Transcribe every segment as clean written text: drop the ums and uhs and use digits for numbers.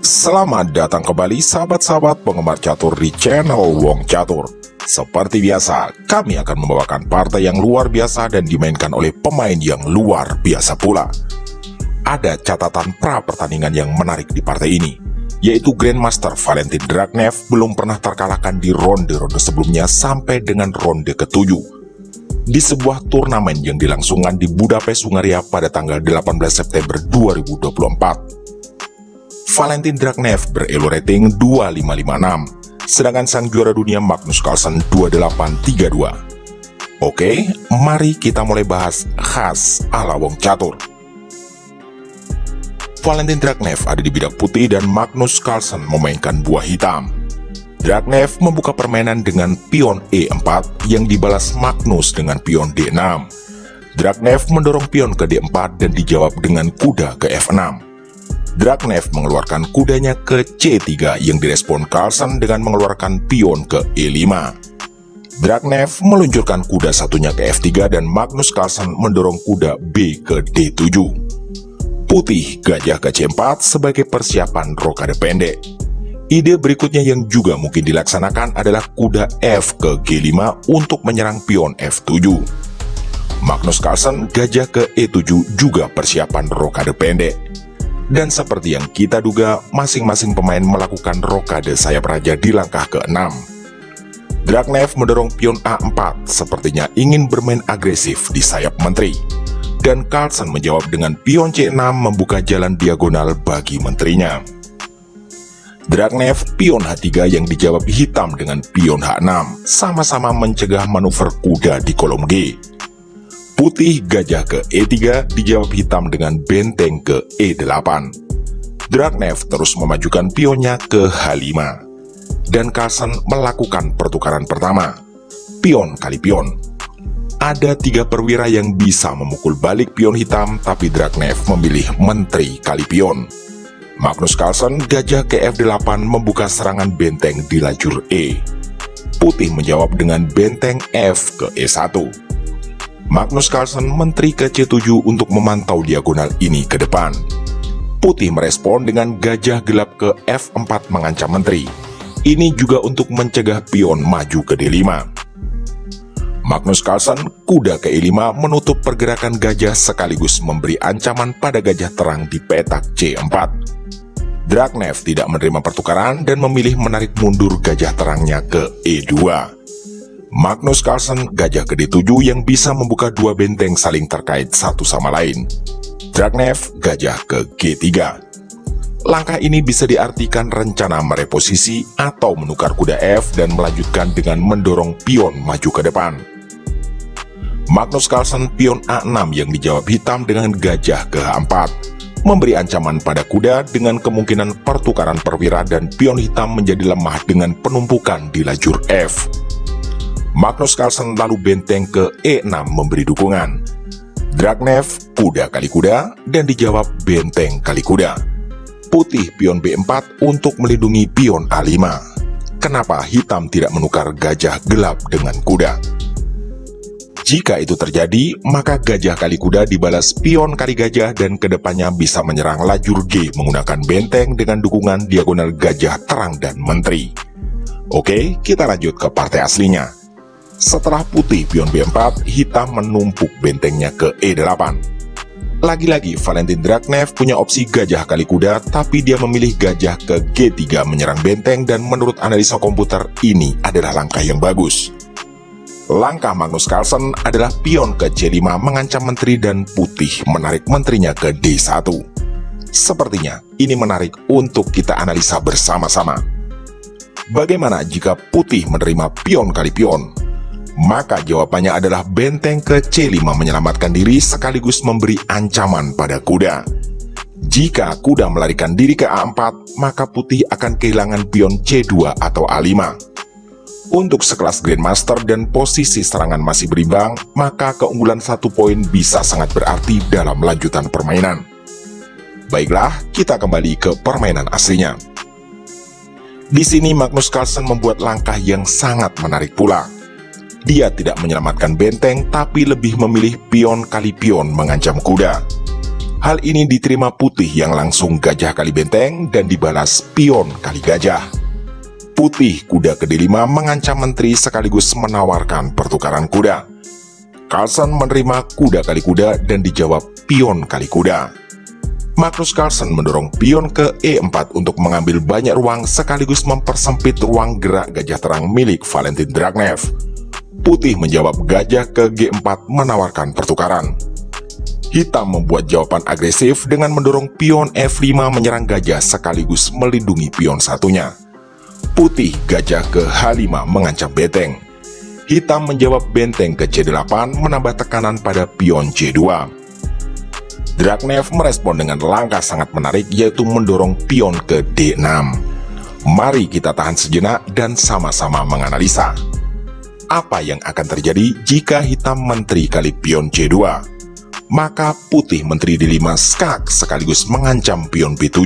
Selamat datang kembali sahabat-sahabat penggemar catur di channel Wong Catur. Seperti biasa, kami akan membawakan partai yang luar biasa dan dimainkan oleh pemain yang luar biasa pula. Ada catatan pra pertandingan yang menarik di partai ini, yaitu Grandmaster Valentin Dragnev belum pernah terkalahkan di ronde-ronde sebelumnya sampai dengan ronde ke-7 di sebuah turnamen yang dilangsungkan di Budapest, Hungaria pada tanggal 18 September 2024. Valentin Dragnev berelo rating 2556, sedangkan sang juara dunia Magnus Carlsen 2832. Oke, mari kita mulai bahas khas ala Wong Catur. Valentin Dragnev ada di bidak putih dan Magnus Carlsen memainkan buah hitam. Dragnev membuka permainan dengan pion E4 yang dibalas Magnus dengan pion D6. Dragnev mendorong pion ke D4 dan dijawab dengan kuda ke F6. Dragnev mengeluarkan kudanya ke C3 yang direspon Carlsen dengan mengeluarkan pion ke E5. Dragnev meluncurkan kuda satunya ke F3 dan Magnus Carlsen mendorong kuda B ke D7. Putih gajah ke C4 sebagai persiapan rokade pendek. Ide berikutnya yang juga mungkin dilaksanakan adalah kuda F ke G5 untuk menyerang pion F7. Magnus Carlsen gajah ke E7 juga persiapan rokade pendek. Dan seperti yang kita duga, masing-masing pemain melakukan rokade sayap raja di langkah ke-6. Dragnev mendorong pion A4, sepertinya ingin bermain agresif di sayap menteri. Dan Carlsen menjawab dengan pion C6 membuka jalan diagonal bagi menterinya. Dragnev pion H3 yang dijawab hitam dengan pion H6, sama-sama mencegah manuver kuda di kolom G. Putih gajah ke E3 dijawab hitam dengan benteng ke E8. Dragnev terus memajukan pionnya ke H5. Dan Carlsen melakukan pertukaran pertama, pion kali pion. Ada 3 perwira yang bisa memukul balik pion hitam, tapi Dragnev memilih menteri kali pion. Magnus Carlsen gajah ke F8 membuka serangan benteng di lajur E. Putih menjawab dengan benteng F ke E1. Magnus Carlsen menteri ke C7 untuk memantau diagonal ini ke depan. Putih merespon dengan gajah gelap ke F4 mengancam menteri. Ini juga untuk mencegah pion maju ke D5. Magnus Carlsen kuda ke E5 menutup pergerakan gajah sekaligus memberi ancaman pada gajah terang di petak C4. Dragnev tidak menerima pertukaran dan memilih menarik mundur gajah terangnya ke E2. Magnus Carlsen gajah ke D7 yang bisa membuka 2 benteng saling terkait satu sama lain. Dragnev gajah ke G3. Langkah ini bisa diartikan rencana mereposisi atau menukar kuda F dan melanjutkan dengan mendorong pion maju ke depan. Magnus Carlsen pion A6 yang dijawab hitam dengan gajah ke H4, memberi ancaman pada kuda dengan kemungkinan pertukaran perwira dan pion hitam menjadi lemah dengan penumpukan di lajur F. Magnus Carlsen lalu benteng ke E6 memberi dukungan. Dragnev kuda kali kuda dan dijawab benteng kali kuda. Putih pion B4 untuk melindungi pion A5. Kenapa hitam tidak menukar gajah gelap dengan kuda? Jika itu terjadi, maka gajah kali kuda dibalas pion kali gajah dan kedepannya bisa menyerang lajur G menggunakan benteng dengan dukungan diagonal gajah terang dan menteri. Oke, kita lanjut ke partai aslinya. Setelah putih pion B4, hitam menumpuk bentengnya ke E8. Lagi-lagi Valentin Dragnev punya opsi gajah kali kuda, tapi dia memilih gajah ke G3 menyerang benteng dan menurut analisa komputer ini adalah langkah yang bagus. Langkah Magnus Carlsen adalah pion ke C5 mengancam menteri dan putih menarik menterinya ke D1. Sepertinya ini menarik untuk kita analisa bersama-sama. Bagaimana jika putih menerima pion kali pion? Maka jawabannya adalah benteng ke C5 menyelamatkan diri sekaligus memberi ancaman pada kuda. Jika kuda melarikan diri ke A4, maka putih akan kehilangan pion C2 atau A5. Untuk sekelas Grandmaster dan posisi serangan masih berimbang, maka keunggulan 1 poin bisa sangat berarti dalam lanjutan permainan. Baiklah, kita kembali ke permainan aslinya. Di sini Magnus Carlsen membuat langkah yang sangat menarik pula. Dia tidak menyelamatkan benteng, tapi lebih memilih pion kali pion mengancam kuda. Hal ini diterima Putih yang langsung gajah kali benteng dan dibalas pion kali gajah. Putih kuda ke D5 mengancam menteri sekaligus menawarkan pertukaran kuda. Carlsen menerima kuda kali kuda dan dijawab pion kali kuda. Magnus Carlsen mendorong pion ke E4 untuk mengambil banyak ruang sekaligus mempersempit ruang gerak gajah terang milik Valentin Draknev. Putih menjawab gajah ke G4 menawarkan pertukaran. Hitam membuat jawaban agresif dengan mendorong pion F5 menyerang gajah sekaligus melindungi pion satunya. Putih gajah ke H5 mengancam benteng. Hitam menjawab benteng ke C8 menambah tekanan pada pion C2. Draknev merespon dengan langkah sangat menarik yaitu mendorong pion ke D6. Mari kita tahan sejenak dan sama-sama menganalisa. Apa yang akan terjadi jika hitam menteri kali pion C2? Maka putih menteri D5 skak sekaligus mengancam pion B7.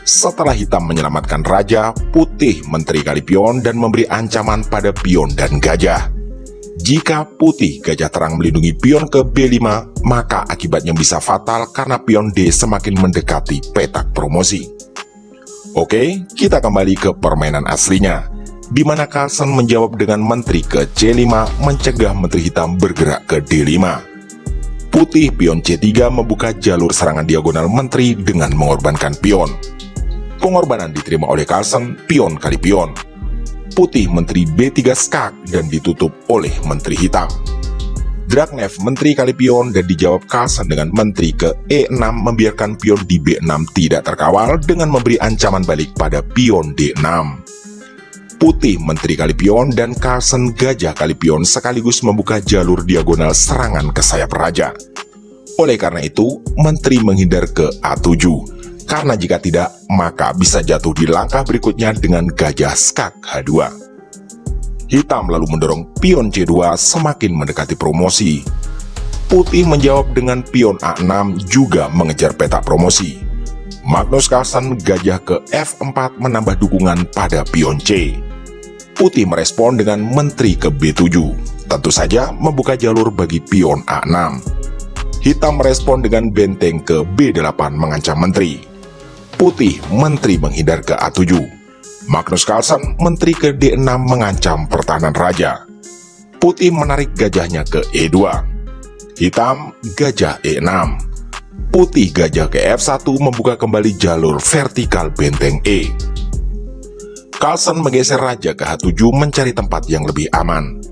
Setelah hitam menyelamatkan raja, putih menteri kali pion dan memberi ancaman pada pion dan gajah. Jika putih gajah terang melindungi pion ke B5, maka akibatnya bisa fatal karena pion D semakin mendekati petak promosi. Oke, kita kembali ke permainan aslinya, di mana Carlsen menjawab dengan menteri ke C5 mencegah menteri hitam bergerak ke D5. Putih pion C3 membuka jalur serangan diagonal menteri dengan mengorbankan pion. Pengorbanan diterima oleh Carlsen pion kali pion. Putih menteri B3 skak dan ditutup oleh menteri hitam. Draknev menteri kali pion dan dijawab Carlsen dengan menteri ke E6 membiarkan pion di B6 tidak terkawal dengan memberi ancaman balik pada pion D6. Putih menteri kali pion dan Carlsen gajah kali pion sekaligus membuka jalur diagonal serangan ke sayap raja. Oleh karena itu, menteri menghindar ke A7. Karena jika tidak, maka bisa jatuh di langkah berikutnya dengan gajah skak H2. Hitam lalu mendorong pion C2 semakin mendekati promosi. Putih menjawab dengan pion A6 juga mengejar peta promosi. Magnus Carlsen gajah ke F4 menambah dukungan pada pion C. Putih merespon dengan menteri ke B7, tentu saja membuka jalur bagi pion A6. Hitam merespon dengan benteng ke B8 mengancam menteri. Putih menteri menghindar ke A7. Magnus Carlsen menteri ke D6 mengancam pertahanan raja. Putih menarik gajahnya ke E2. Hitam gajah E6. Putih gajah ke F1 membuka kembali jalur vertikal benteng E. Carlsen menggeser raja ke H7 mencari tempat yang lebih aman.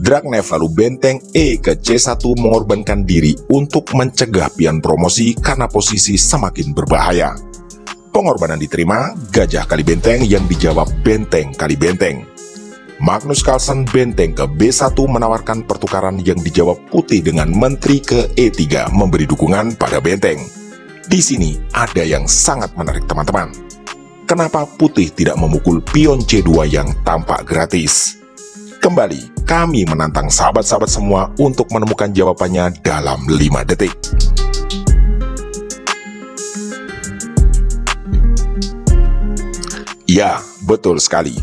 Draknev lalu benteng E ke C1 mengorbankan diri untuk mencegah pion promosi karena posisi semakin berbahaya. Pengorbanan diterima, gajah kali benteng yang dijawab benteng kali benteng. Magnus Carlsen benteng ke B1 menawarkan pertukaran yang dijawab putih dengan menteri ke E3 memberi dukungan pada benteng. Di sini ada yang sangat menarik teman-teman. Kenapa putih tidak memukul pion C2 yang tampak gratis? Kembali, kami menantang sahabat-sahabat semua untuk menemukan jawabannya dalam 5 detik. Ya, betul sekali.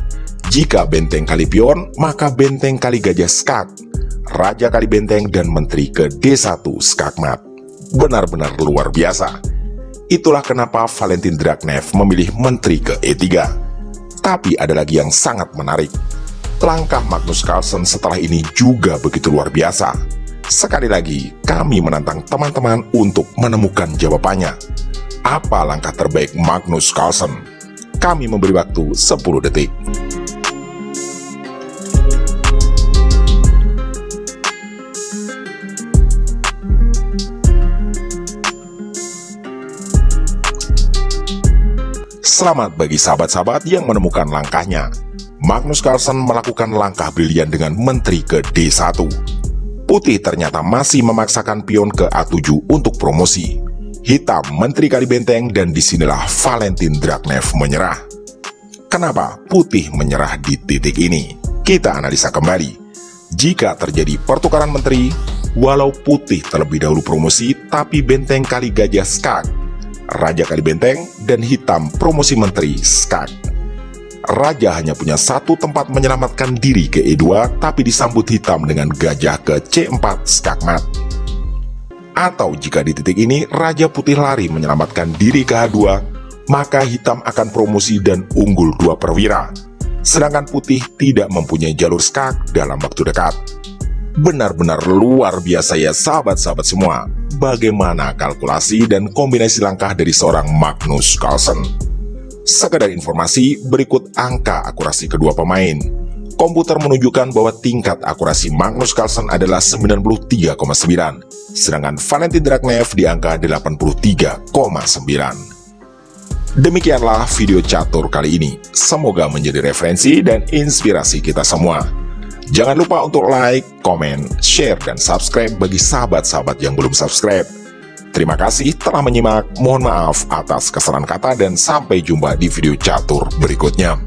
Jika benteng kali pion, maka benteng kali gajah skak, raja kali benteng dan menteri ke D1 skakmat. Benar-benar luar biasa. Itulah kenapa Valentin Draknev memilih menteri ke E3. Tapi ada lagi yang sangat menarik. Langkah Magnus Carlsen setelah ini juga begitu luar biasa. Sekali lagi, kami menantang teman-teman untuk menemukan jawabannya. Apa langkah terbaik Magnus Carlsen? Kami memberi waktu 10 detik. Selamat bagi sahabat-sahabat yang menemukan langkahnya. Magnus Carlsen melakukan langkah brilian dengan menteri ke D1. Putih ternyata masih memaksakan pion ke A7 untuk promosi. Hitam menteri kali benteng dan disinilah Valentin Draknev menyerah. Kenapa putih menyerah di titik ini? Kita analisa kembali. Jika terjadi pertukaran menteri, walau putih terlebih dahulu promosi, tapi benteng kali gajah skak, raja kali benteng, dan hitam promosi menteri skak. Raja hanya punya satu tempat menyelamatkan diri ke E2, tapi disambut hitam dengan gajah ke C4 skakmat. Atau jika di titik ini Raja Putih lari menyelamatkan diri ke H2, maka hitam akan promosi dan unggul 2 perwira. Sedangkan putih tidak mempunyai jalur skak dalam waktu dekat. Benar-benar luar biasa ya sahabat-sahabat semua. Bagaimana kalkulasi dan kombinasi langkah dari seorang Magnus Carlsen? Sekedar informasi, berikut angka akurasi kedua pemain. Komputer menunjukkan bahwa tingkat akurasi Magnus Carlsen adalah 93,9, sedangkan Valentin Dragnev di angka 83,9. Demikianlah video catur kali ini. Semoga menjadi referensi dan inspirasi kita semua. Jangan lupa untuk like, komen, share, dan subscribe bagi sahabat-sahabat yang belum subscribe. Terima kasih telah menyimak. Mohon maaf atas kesalahan kata dan sampai jumpa di video catur berikutnya.